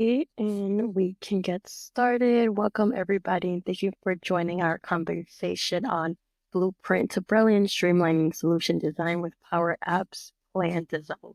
And we can get started. Welcome, everybody, and thank you for joining our conversation on Blueprint to Brilliant Streamlining Solution Design with Power Apps Plan Design.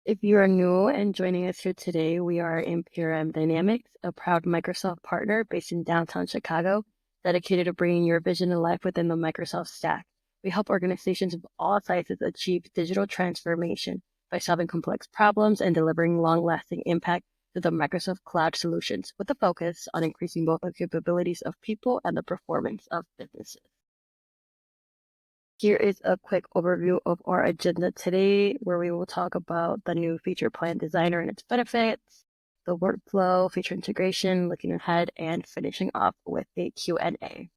If you are new and joining us here today, we are Imperium Dynamics, a proud Microsoft partner based in downtown Chicago, dedicated to bringing your vision to life within the Microsoft stack. We help organizations of all sizes achieve digital transformation by solving complex problems and delivering long-lasting impact to the Microsoft Cloud solutions, with a focus on increasing both the capabilities of people and the performance of businesses. Here is a quick overview of our agenda today, where we will talk about the new feature plan designer and its benefits, the workflow, feature integration, looking ahead, and finishing off with a Q&A.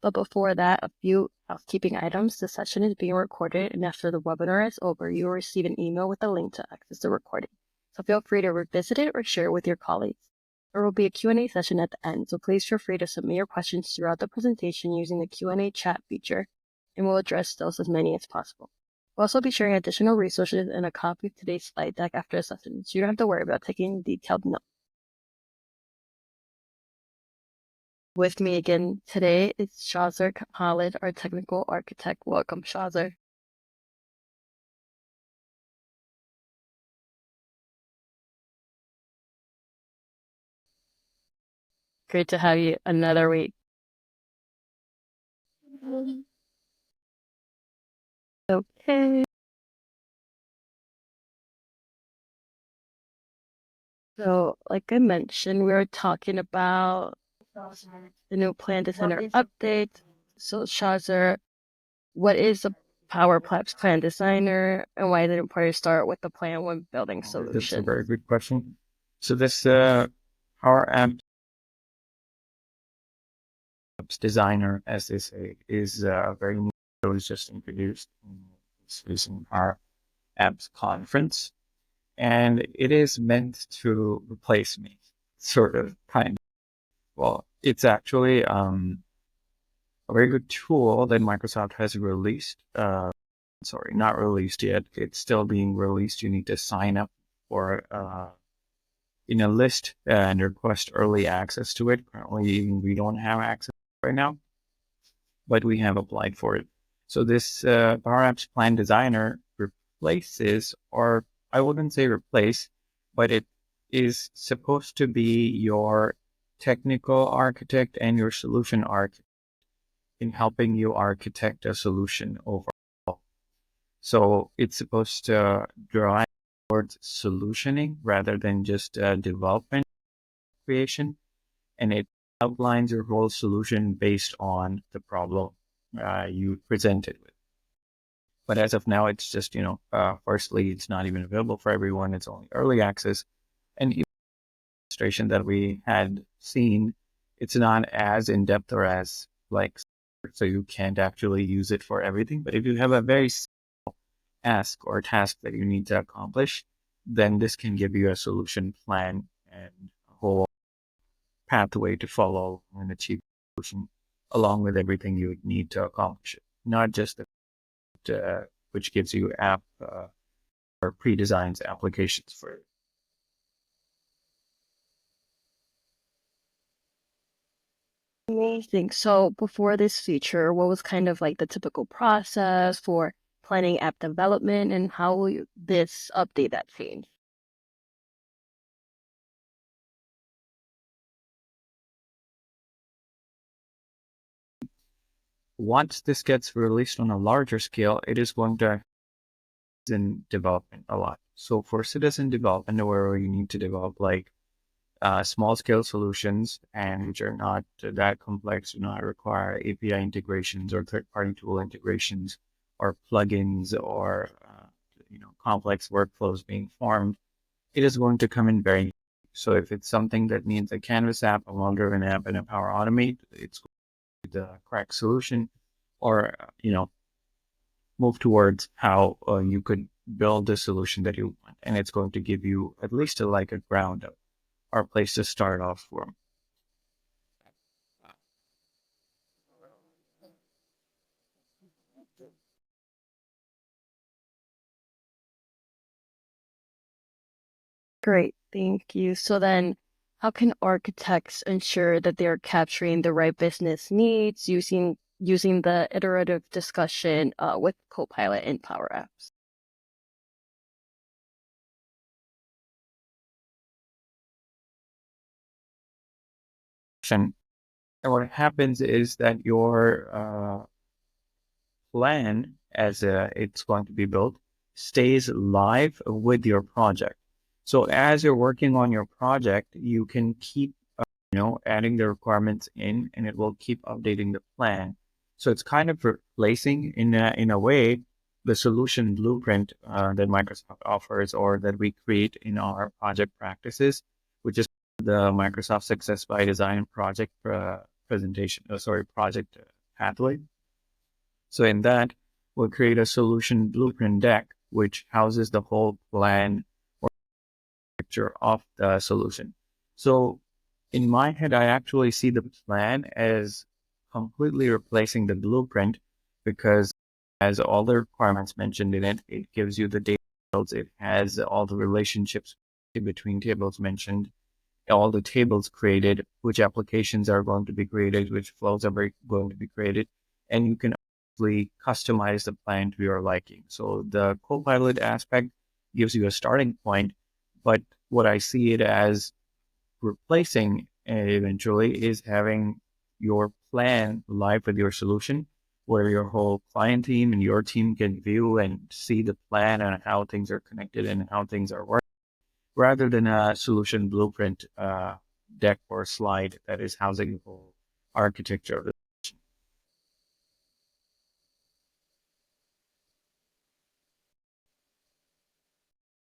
But before that, a few housekeeping items. The session is being recorded, and after the webinar is over, you will receive an email with a link to access the recording. So feel free to revisit it or share it with your colleagues. There will be a Q&A session at the end, so please feel free to submit your questions throughout the presentation using the Q&A chat feature, and we'll address those as many as possible. We'll also be sharing additional resources and a copy of today's slide deck after the session, so you don't have to worry about taking detailed notes. With me again today is Shazar Khalid, our technical architect. Welcome, Shazar. Great to have you another week. Okay. So, like I mentioned, we were talking about the new plan designer update. So, Shazar, what is a Power Platform plan designer, and why is it important to start with the plan when building solutions? That's a very good question. So this Power Apps designer, as they say, is very new. It was just introduced in this recent Power Apps conference, and it is meant to replace me, sort of, kind of. Well, it's actually a very good tool that Microsoft has released. Sorry, not released yet. It's still being released. You need to sign up for in a list and request early access to it. Currently, we don't have access right now, but we have applied for it. So this Power Apps Plan Designer replaces, or I wouldn't say replace, but it is supposed to be your technical architect and your solution architect in helping you architect a solution overall. So it's supposed to drive towards solutioning rather than just development creation, and it outlines your whole solution based on the problem you presented with. But as of now, it's just, firstly, it's not even available for everyone. It's only early access. And even the demonstration that we had seen, it's not as in-depth or as so you can't actually use it for everything. But if you have a very simple ask or task that you need to accomplish, then this can give you a solution plan and a whole pathway to follow and achieve the solution, along with everything you would need to accomplish it. Not just the which gives you app or pre-designed applications for it. Amazing. So before this feature, what was kind of like the typical process for planning app development, and how will this update that change? Once this gets released on a larger scale, it is going to in development a lot. So for citizen development, where you need to develop small scale solutions and which are not that complex, do not require API integrations or third party tool integrations or plugins or complex workflows being formed, it is going to come in very. So if it's something that needs a Canvas app, a well-driven app, and a Power Automate, it's going to be the correct solution. Or move towards how you could build the solution that you want, and it's going to give you at least a ground up or a place to start off from. Great, thank you. So then, how can architects ensure that they're capturing the right business needs using the iterative discussion with Copilot and Power Apps? And what happens is that your plan, as it's going to be built, stays live with your project. So as you're working on your project, you can keep adding the requirements in, and it will keep updating the plan. So it's kind of replacing, in a way, the solution blueprint that Microsoft offers or that we create in our project practices, which is the Microsoft Success by Design project project pathway. So in that, we'll create a solution blueprint deck, which houses the whole plan or picture of the solution. So in my head, I actually see the plan as completely replacing the blueprint, because it has all the requirements mentioned in it. It gives you the data fields. It has all the relationships between tables mentioned, all the tables created, which applications are going to be created, which flows are going to be created, and you can actually customize the plan to your liking. So the Copilot aspect gives you a starting point, but what I see it as replacing eventually is having your plan live with your solution, where your whole client team and your team can view and see the plan and how things are connected and how things are working, rather than a solution blueprint deck or slide that is housing the whole architecture of the solution.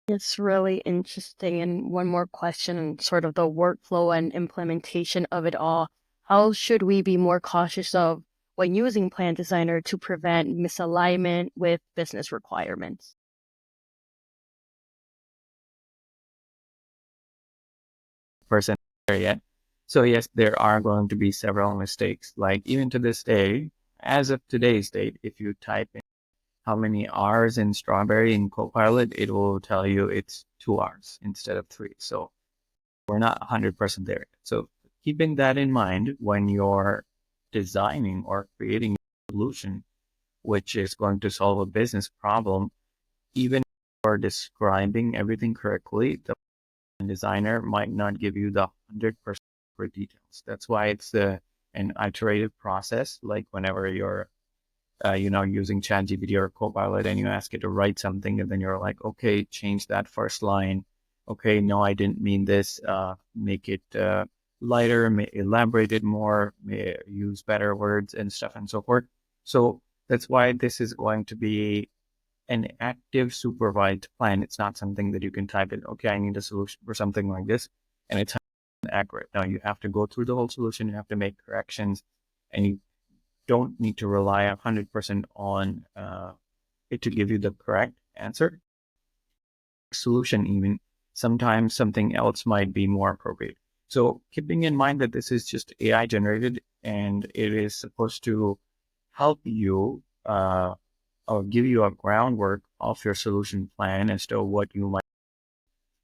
It's really interesting. And one more question on sort of the workflow and implementation of it all. How should we be more cautious of when using Plan Designer to prevent misalignment with business requirements? Percent there yet. So yes, there are going to be several mistakes. Like even to this day, as of today's date, if you type in how many R's in strawberry in Copilot, it will tell you it's 2 R's instead of 3. So we're not 100% there yet. So keeping that in mind when you're designing or creating a solution, which is going to solve a business problem, even if you're describing everything correctly, the designer might not give you the 100% for details. That's why it's an iterative process. Like whenever you're using ChatGPT or Copilot and you ask it to write something, and then you're like, okay, change that first line. Okay, no, I didn't mean this. Make it lighter, elaborate it more, use better words and stuff and so forth. So that's why this is going to be an active supervised plan. It's not something that you can type in, okay, I need a solution for something like this, and it's accurate. Now you have to go through the whole solution, you have to make corrections, and you don't need to rely 100% on it to give you the correct answer. Solution even, sometimes something else might be more appropriate. So keeping in mind that this is just AI generated and it is supposed to help you or give you a groundwork of your solution plan as to what you might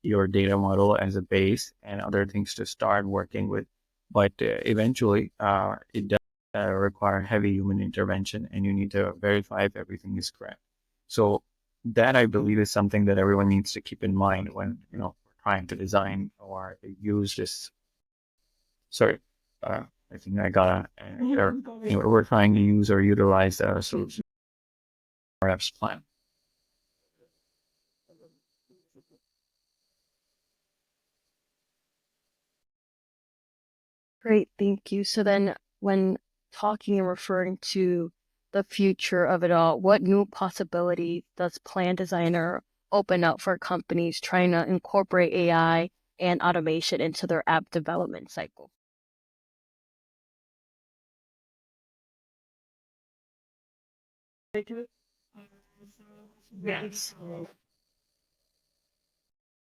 your data model as a base and other things to start working with. But eventually, it does require heavy human intervention, and you need to verify if everything is correct. So that, I believe, is something that everyone needs to keep in mind when we're trying to design or use this. Sorry, I think I got we're trying to use or utilize a solution RF's plan. Great, thank you. So then, when talking and referring to the future of it all, what new possibility does Plan Designer open up for companies trying to incorporate AI and automation into their app development cycle? Yes.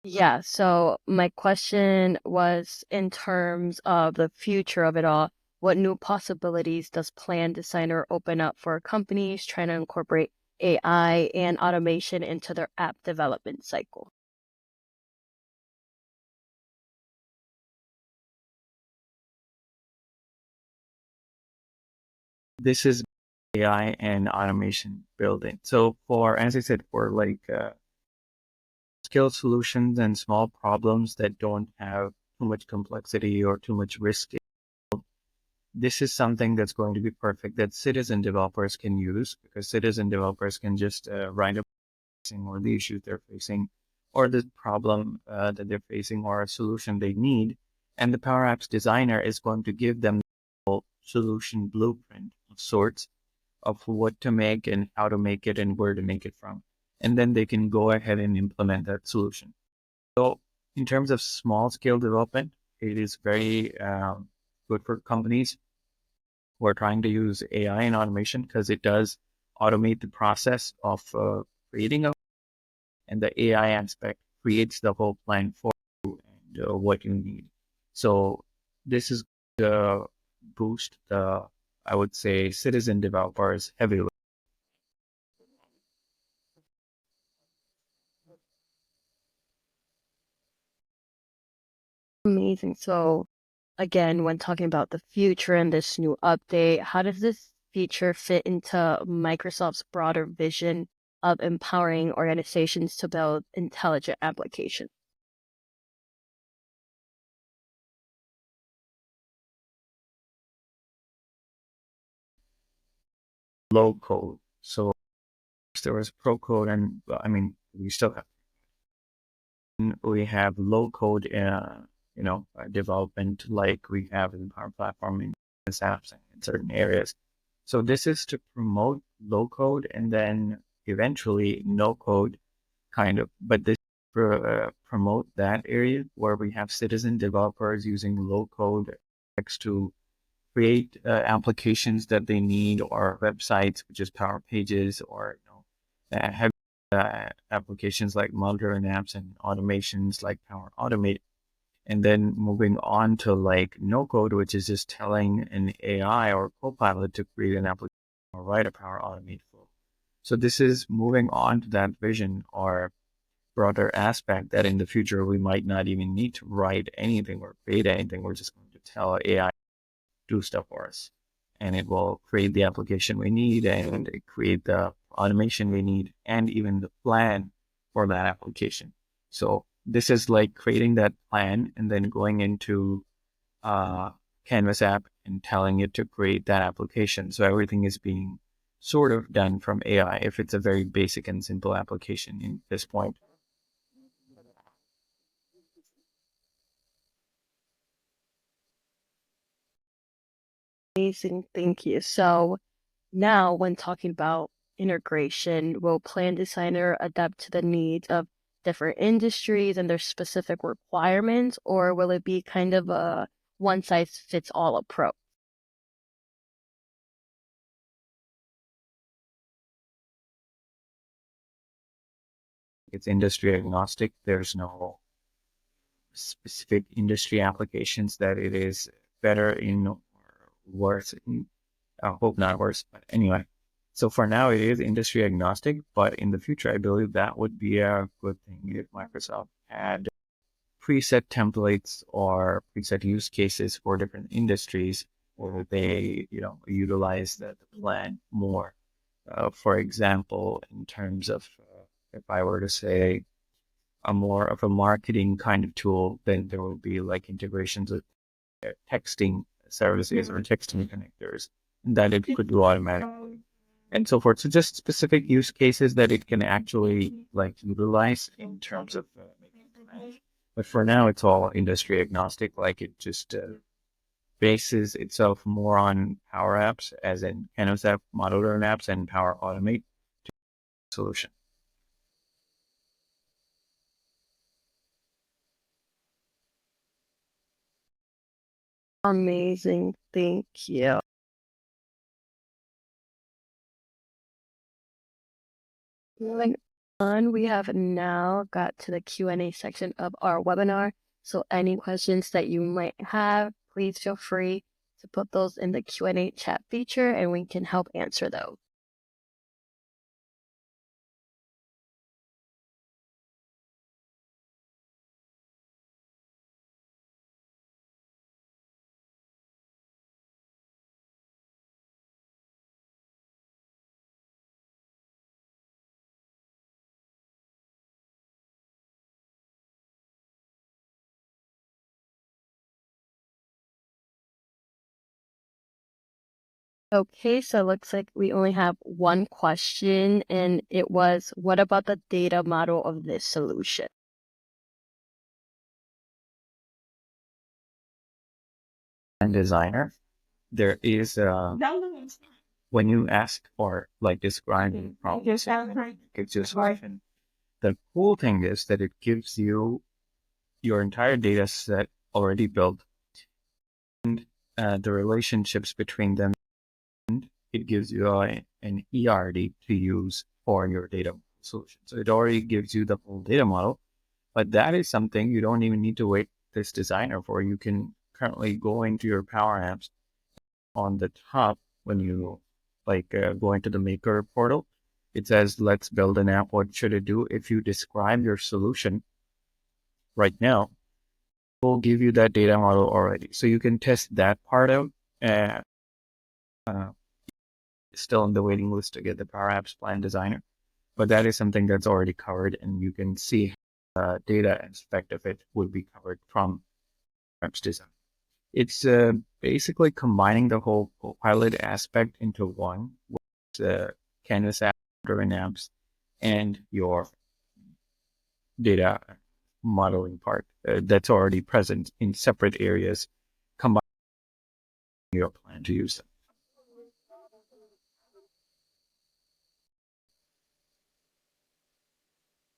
Yeah, so my question was in terms of the future of it all, what new possibilities does Plan Designer open up for companies trying to incorporate AI and automation into their app development cycle? This is AI and automation building. So as I said, for like skill solutions and small problems that don't have too much complexity or too much risk, this is something that's going to be perfect that citizen developers can use, because citizen developers can just write a or the issues they're facing or the problem that they're facing or a solution they need. And the Power Apps designer is going to give them the solution blueprint of sorts of what to make and how to make it and where to make it from. And then they can go ahead and implement that solution. So in terms of small scale development, it is very good for companies who are trying to use AI and automation, because it does automate the process of creating a, and the AI aspect creates the whole plan for you and what you need. So this is to boost the, I would say, citizen developers heavily. Amazing. So, again, when talking about the future and this new update, how does this feature fit into Microsoft's broader vision of empowering organizations to build intelligent applications? Low code. So there was pro code, and I mean, we still have, we have low code, development like we have in Power Platform in business apps and in certain areas. So this is to promote low code and then eventually no code kind of, but this promote that area where we have citizen developers using low code text to create applications that they need, or websites, which is Power Pages, or have applications like modern apps and automations like Power Automate. And then moving on to like no code, which is just telling an AI or Copilot to create an application or write a Power Automate flow. So this is moving on to that vision or broader aspect that in the future we might not even need to write anything or create anything. We're just going to tell AI do stuff for us, and it will create the application we need and create the automation we need and even the plan for that application. So this is like creating that plan and then going into Canvas app and telling it to create that application. So everything is being sort of done from AI if it's a very basic and simple application in this point. Amazing. Thank you. So, now, when talking about integration, will Plan Designer adapt to the needs of different industries and their specific requirements, or will it be kind of a one size fits all approach? It's industry agnostic. There's no specific industry applications that it is better in or worse in. I hope not worse, but anyway. So for now, it is industry agnostic, but in the future, I believe that would be a good thing if Microsoft had preset templates or preset use cases for different industries, or they, utilize the plan more. For example, in terms of, if I were to say a more of a marketing kind of tool, then there will be like integrations with texting services or texting connectors that it could do automatically and so forth. So just specific use cases that it can actually like utilize in terms of making plans. But for now, it's all industry agnostic. Like it just bases itself more on Power Apps, as in Canvas app, modern apps, and Power Automate solution. Amazing. Thank you. Moving on, we have now got to the Q&A section of our webinar. So any questions that you might have, please feel free to put those in the Q&A chat feature and we can help answer those. Okay, so it looks like we only have one question, and it was, what about the data model of this solution? And designer, there is when you ask for like describing problems, it gives you a solution. The cool thing is that it gives you your entire data set already built, and the relationships between them. It gives you an ERD to use for your data solution. So it already gives you the full data model, but that is something you don't even need to wait this designer for. You can currently go into your Power Apps on the top when you go into the Maker portal. It says, let's build an app. What should it do? If you describe your solution right now, it will give you that data model already. So you can test that part out. And still on the waiting list to get the Power Apps Plan Designer, but that is something that's already covered, and you can see data aspect of it would be covered from Apps Design. It's basically combining the whole Copilot aspect into one, with Canvas app, driven apps, and your data modeling part that's already present in separate areas, combining your plan to use them.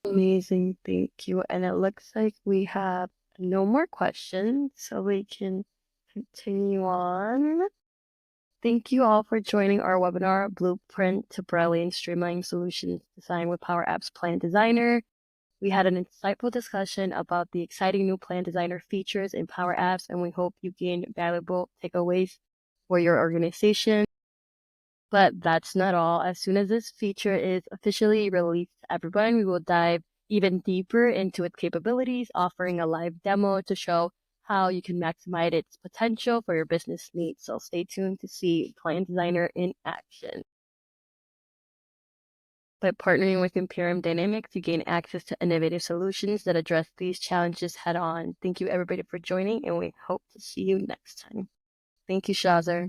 Amazing, thank you. And it looks like we have no more questions, so we can continue on. Thank you all for joining our webinar, Blueprint to Brilliant Streamlining Solutions Designed with Power Apps Plan Designer. We had an insightful discussion about the exciting new Plan Designer features in Power Apps, and we hope you gained valuable takeaways for your organization. But that's not all. As soon as this feature is officially released to everyone, we will dive even deeper into its capabilities, offering a live demo to show how you can maximize its potential for your business needs. So stay tuned to see Plan Designer in action. By partnering with Imperium Dynamics, you gain access to innovative solutions that address these challenges head on. Thank you, everybody, for joining, and we hope to see you next time. Thank you, Shazer.